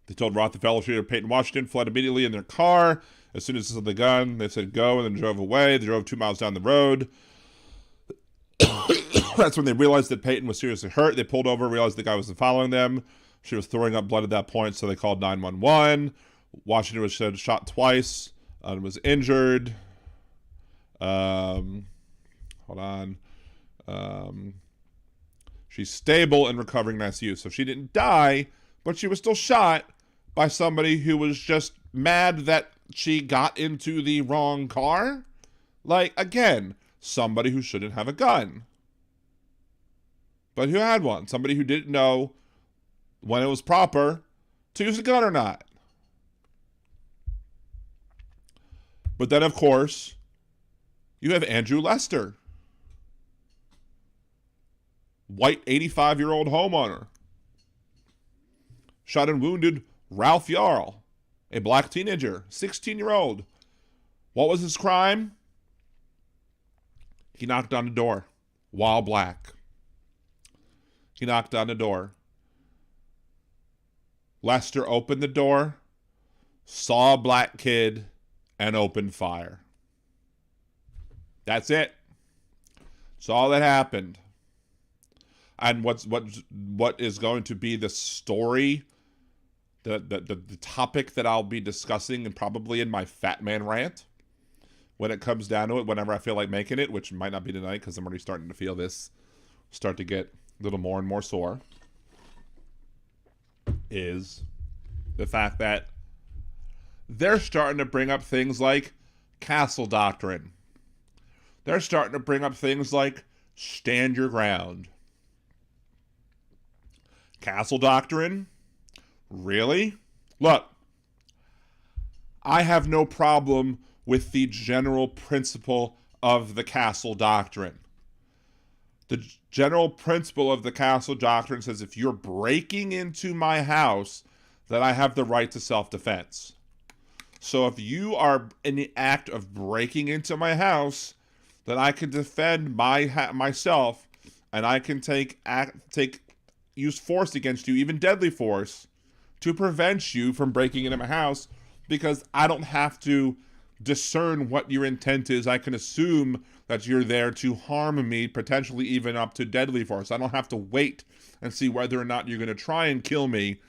They told Roth the fellow shooter, Peyton Washington, fled immediately in their car. As soon as they saw the gun, they said go, and then drove away. They drove 2 miles down the road. That's when they realized that Peyton was seriously hurt. They pulled over, realized the guy wasn't following them. She was throwing up blood at that point, so they called 911. Washington was shot twice and was injured. Hold on. She's stable and recovering in ICU. So she didn't die, but she was still shot by somebody who was just mad that she got into the wrong car. Like, again, somebody who shouldn't have a gun, but who had one. Somebody who didn't know when it was proper to use a gun or not. But then, of course, you have Andrew Lester, white 85-year-old homeowner, shot and wounded Ralph Yarl, a black teenager, 16-year-old. What was his crime? He knocked on the door while black. He knocked on the door. Lester opened the door, saw a black kid, and opened fire. That's it. That's all that happened. And what is going to be the story, the topic that I'll be discussing and probably in my Fat Man rant when it comes down to it, whenever I feel like making it, which might not be tonight because I'm already starting to feel this start to get a little more and more sore, is the fact that they're starting to bring up things like castle doctrine. They're starting to bring up things like stand your ground. Castle doctrine? Really? Look, I have no problem with the general principle of the castle doctrine. The general principle of the castle doctrine says if you're breaking into my house, that I have the right to self-defense. So if you are in the act of breaking into my house, then I can defend myself, and I can use force against you, even deadly force, to prevent you from breaking into my house, because I don't have to discern what your intent is. I can assume that you're there to harm me, potentially even up to deadly force. I don't have to wait and see whether or not you're going to try and kill me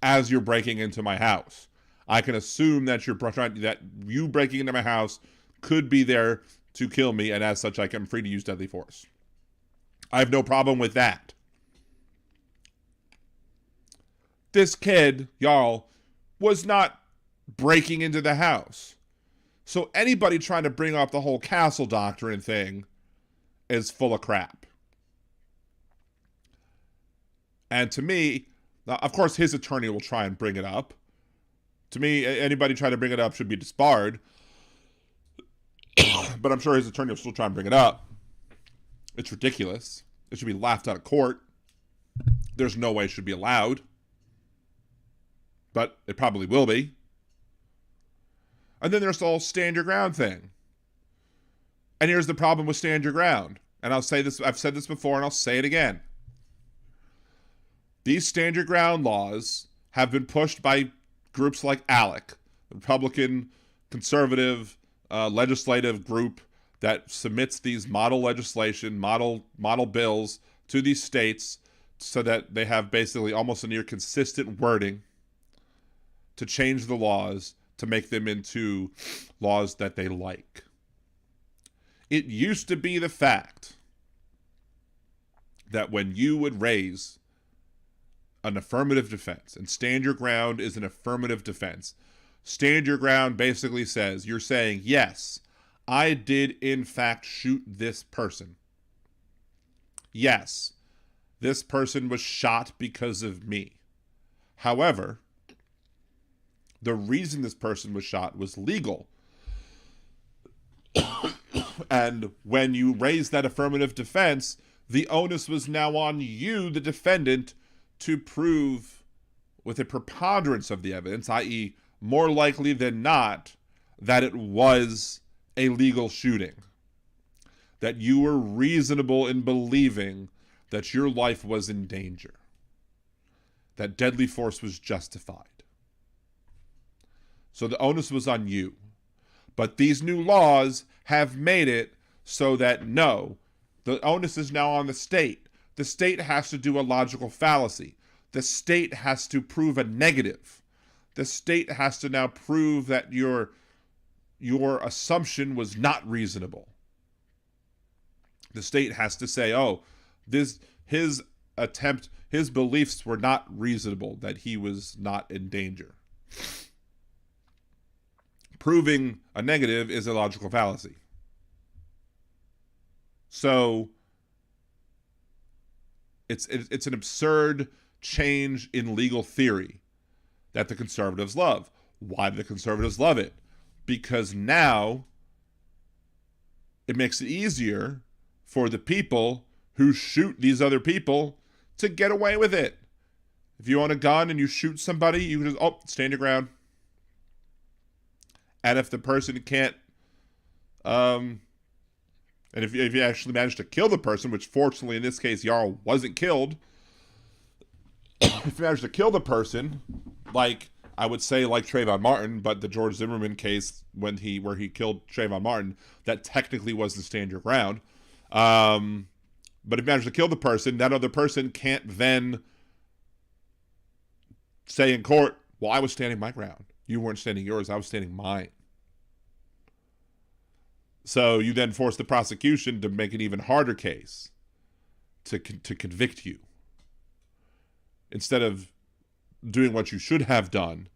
as you're breaking into my house. I can assume that you breaking into my house could be there to kill me, and as such, I am free to use deadly force. I have no problem with that. This kid, y'all, was not breaking into the house. So anybody trying to bring up the whole castle doctrine thing is full of crap. And to me, now, of course, his attorney will try and bring it up. To me, anybody trying to bring it up should be disbarred. but I'm sure his attorney will still try and bring it up. It's ridiculous. It should be laughed out of court. There's no way it should be allowed. But it probably will be. And then there's the whole stand your ground thing. And here's the problem with stand your ground. And I'll say this, I've said this before and I'll say it again. These stand your ground laws have been pushed by groups like ALEC, the Republican conservative legislative group that submits these model legislation, model bills to these states so that they have basically almost a near consistent wording to change the laws to make them into laws that they like. It used to be the fact that when you would raise an affirmative defense, and stand your ground is an affirmative defense. Stand your ground basically says, you're saying, yes, I did in fact shoot this person. Yes, this person was shot because of me. However, the reason this person was shot was legal. And when you raise that affirmative defense, the onus was now on you, the defendant, to prove with a preponderance of the evidence, i.e., more likely than not, that it was a legal shooting. That you were reasonable in believing that your life was in danger. That deadly force was justified. So the onus was on you. But these new laws have made it so that no, the onus is now on the state. The state has to do a logical fallacy. The state has to prove a negative. The state has to now prove that your assumption was not reasonable. The state has to say, oh, his beliefs were not reasonable, that he was not in danger. Proving a negative is a logical fallacy. So it's an absurd change in legal theory that the conservatives love. Why do the conservatives love it? Because now it makes it easier for the people who shoot these other people to get away with it. If you own a gun and you shoot somebody, you can just, stand your ground. And if the person can't, and if you actually manage to kill the person, which fortunately in this case Jarl wasn't killed, if you manage to kill the person, like I would say like Trayvon Martin, but the George Zimmerman case where he killed Trayvon Martin, that technically wasn't stand your ground. But if you manage to kill the person, that other person can't then say in court, well, I was standing my ground. You weren't standing yours, I was standing mine. So you then force the prosecution to make an even harder case to convict you. Instead of doing what you should have done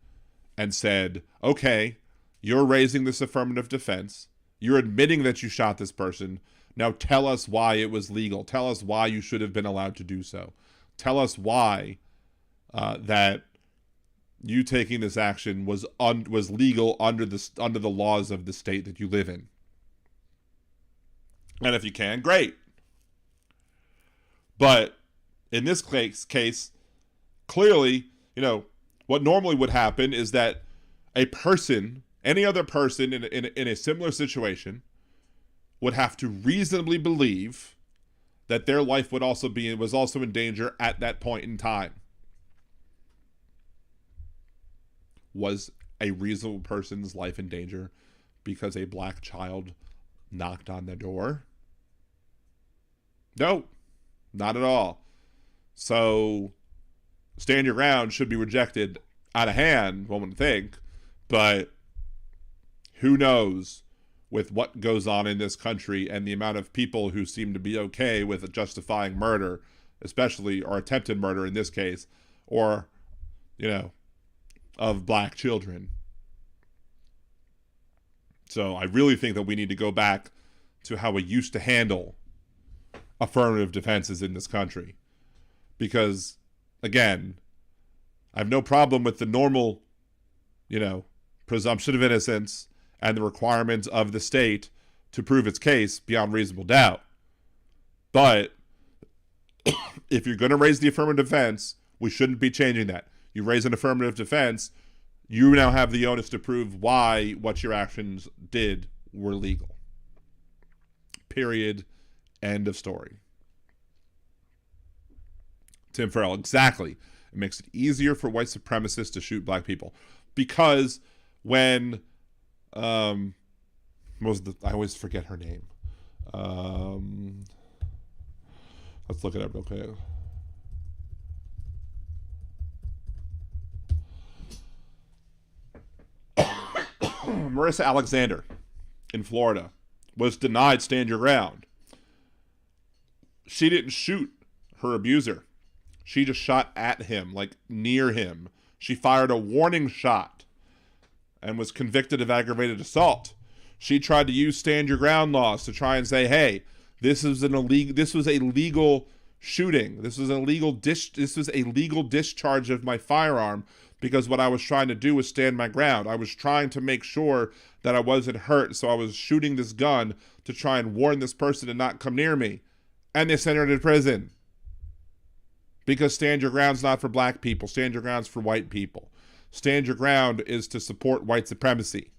and said, okay, you're raising this affirmative defense. You're admitting that you shot this person. Now tell us why it was legal. Tell us why you should have been allowed to do so. Tell us why that you taking this action was legal under the laws of the state that you live in. And if you can, great. But in this case, clearly, what normally would happen is that a person, any other person in a similar situation, would have to reasonably believe that their life was also in danger at that point in time. Was a reasonable person's life in danger because a black child knocked on their door? No, not at all. So stand your ground should be rejected out of hand, one would think, but who knows with what goes on in this country and the amount of people who seem to be okay with justifying murder, especially, or attempted murder in this case, or, of black children. So I really think that we need to go back to how we used to handle affirmative defenses in this country. Because, again, I have no problem with the normal, presumption of innocence and the requirements of the state to prove its case beyond reasonable doubt. But if you're going to raise the affirmative defense, we shouldn't be changing that. You raise an affirmative defense, you now have the onus to prove why what your actions did were legal. Period. End of story. Tim Farrell, exactly. It makes it easier for white supremacists to shoot black people. Because when, I always forget her name. Let's look it up real quick. Marissa Alexander in Florida was denied stand your ground. She didn't shoot her abuser. She just shot at him, like near him. She fired a warning shot and was convicted of aggravated assault. She tried to use stand your ground laws to try and say, hey, this was a legal shooting. This was a legal discharge of my firearm, because what I was trying to do was stand my ground. I was trying to make sure that I wasn't hurt, so I was shooting this gun to try and warn this person to not come near me. And they sent her to prison. Because stand your ground's not for black people. Stand your ground's for white people. Stand your ground is to support white supremacy.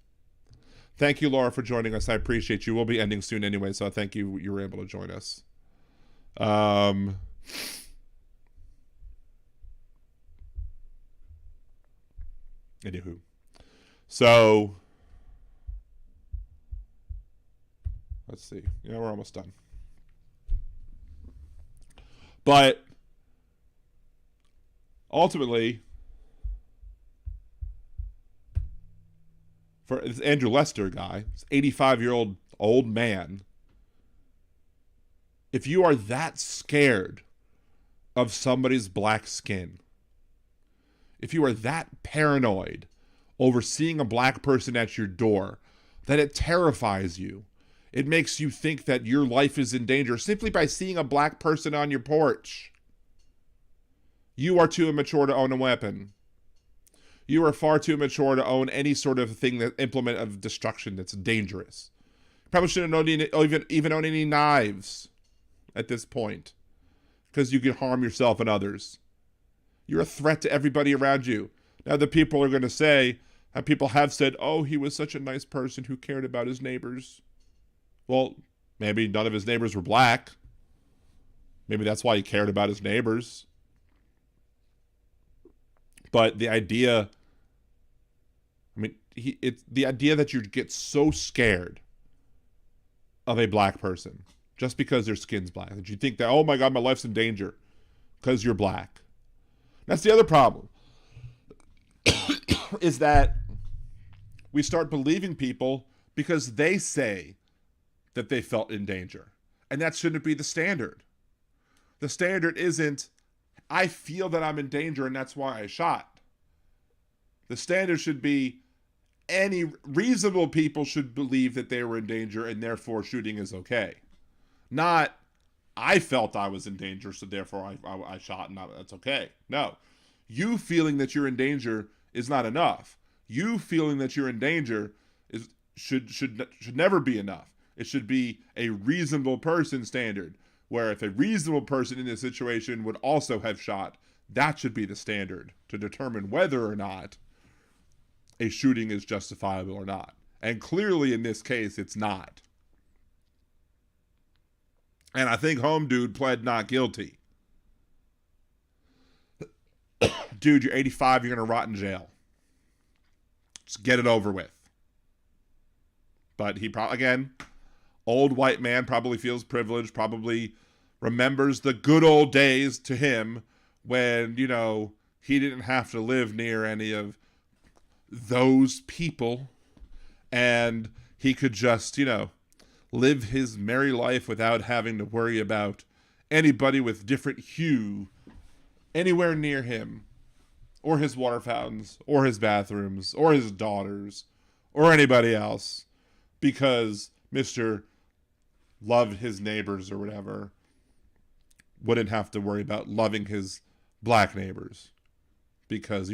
Thank you, Laura, for joining us. I appreciate you. We'll be ending soon anyway, so thank you you were able to join us. Anywho. So, let's see. Yeah, we're almost done. But ultimately, for this Andrew Lester guy, this 85-year-old old man, if you are that scared of somebody's black skin, if you are that paranoid over seeing a black person at your door, that it terrifies you, it makes you think that your life is in danger simply by seeing a black person on your porch, you are too immature to own a weapon. You are far too immature to own any sort of thing, that implement of destruction that's dangerous. Probably shouldn't even own any knives at this point, because you can harm yourself and others. You're a threat to everybody around you. Now the people are going to say, and people have said, oh, he was such a nice person who cared about his neighbors. Well, maybe none of his neighbors were black. Maybe that's why he cared about his neighbors. But the idea, it's the idea that you get so scared of a black person just because their skin's black, that you think that, oh my God, my life's in danger because you're black. That's the other problem, is that we start believing people because they say that they felt in danger. And that shouldn't be the standard. The standard isn't, I feel that I'm in danger and that's why I shot. The standard should be, any reasonable people should believe that they were in danger and therefore shooting is okay. Not, I felt I was in danger, so therefore I shot and that's okay. No. You feeling that you're in danger is not enough. You feeling that you're in danger should never be enough. It should be a reasonable person standard, where if a reasonable person in this situation would also have shot, that should be the standard to determine whether or not a shooting is justifiable or not. And clearly in this case, it's not. And I think Home Dude pled not guilty. Dude, you're 85, you're going to rot in jail. Just get it over with. But he probably, again, old white man, probably feels privileged, probably remembers the good old days to him when, he didn't have to live near any of those people, and he could just, live his merry life without having to worry about anybody with different hue anywhere near him, or his water fountains, or his bathrooms, or his daughters, or anybody else, because Mr. loved his neighbors or whatever, wouldn't have to worry about loving his black neighbors, because,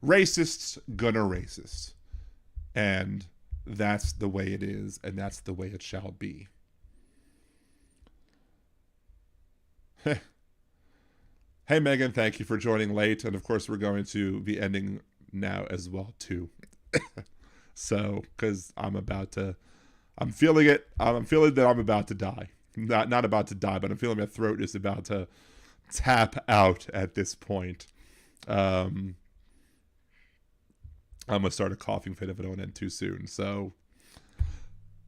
racists gonna racist. And that's the way it is, and that's the way it shall be. Hey, Megan, thank you for joining late. And of course, we're going to be ending now as well, too. So, because I'm feeling it. I'm feeling that I'm about to die. Not about to die, but I'm feeling my throat is about to tap out at this point. I'm going to start a coughing fit if I don't end too soon. So,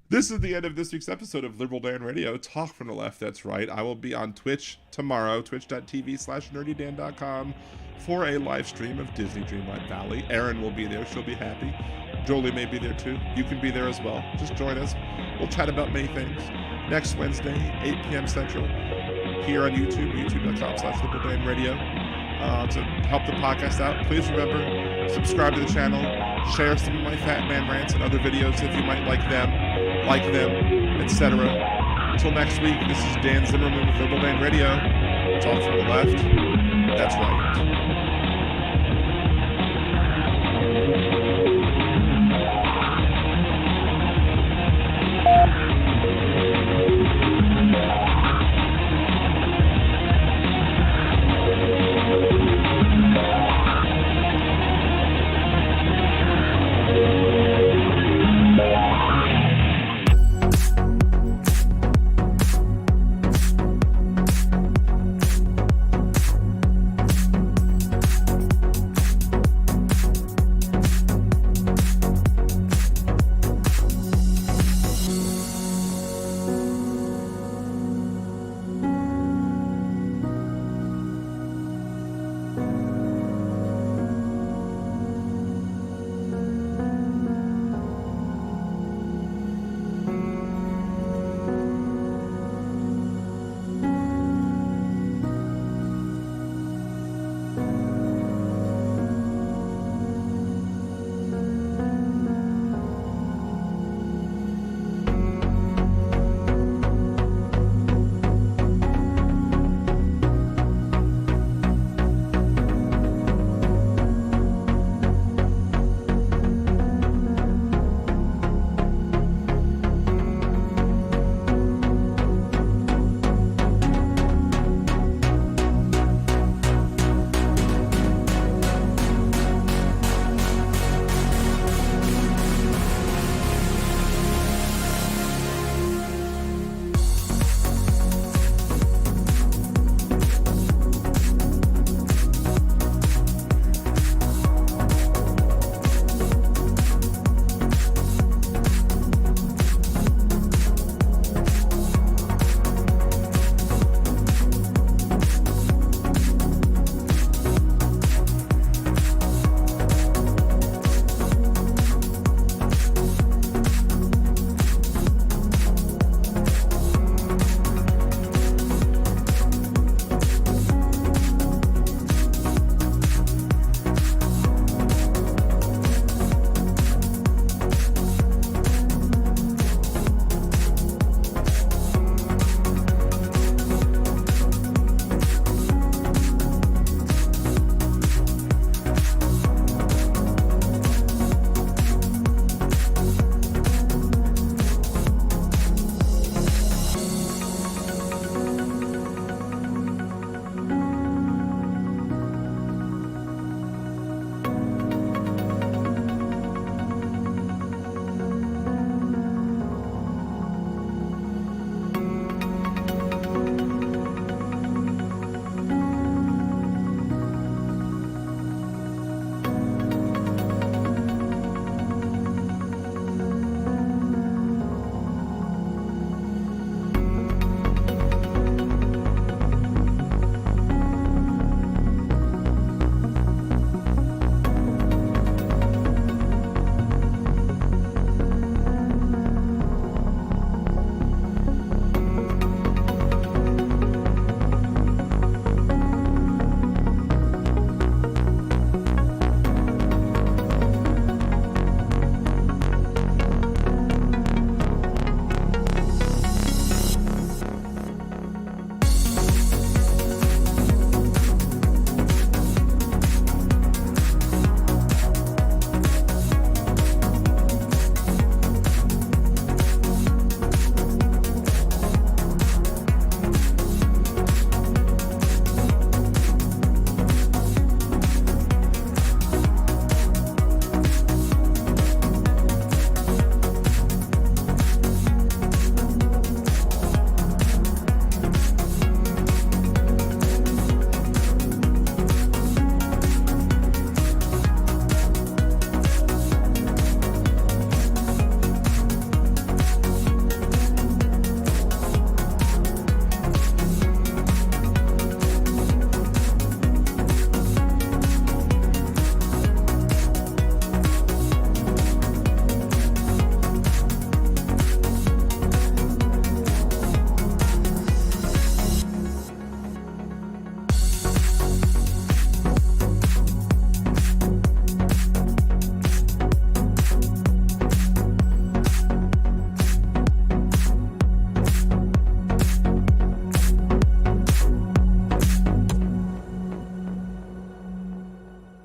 this is the end of this week's episode of Liberal Dan Radio. Talk from the left, that's right. I will be on Twitch tomorrow, twitch.tv/nerdydan.com, for a live stream of Disney Dreamlight Valley. Erin will be there. She'll be happy. Jolie may be there too. You can be there as well. Just join us. We'll chat about many things. Next Wednesday, 8 p.m. Central, here on YouTube, youtube.com/liberaldanradio. To help the podcast out, please remember, subscribe to the channel, share some of my Fat Man rants and other videos if you might like them, etc. Until next week, this is Dan Zimmerman with Liberal Dan Radio. Talk from the left. That's right.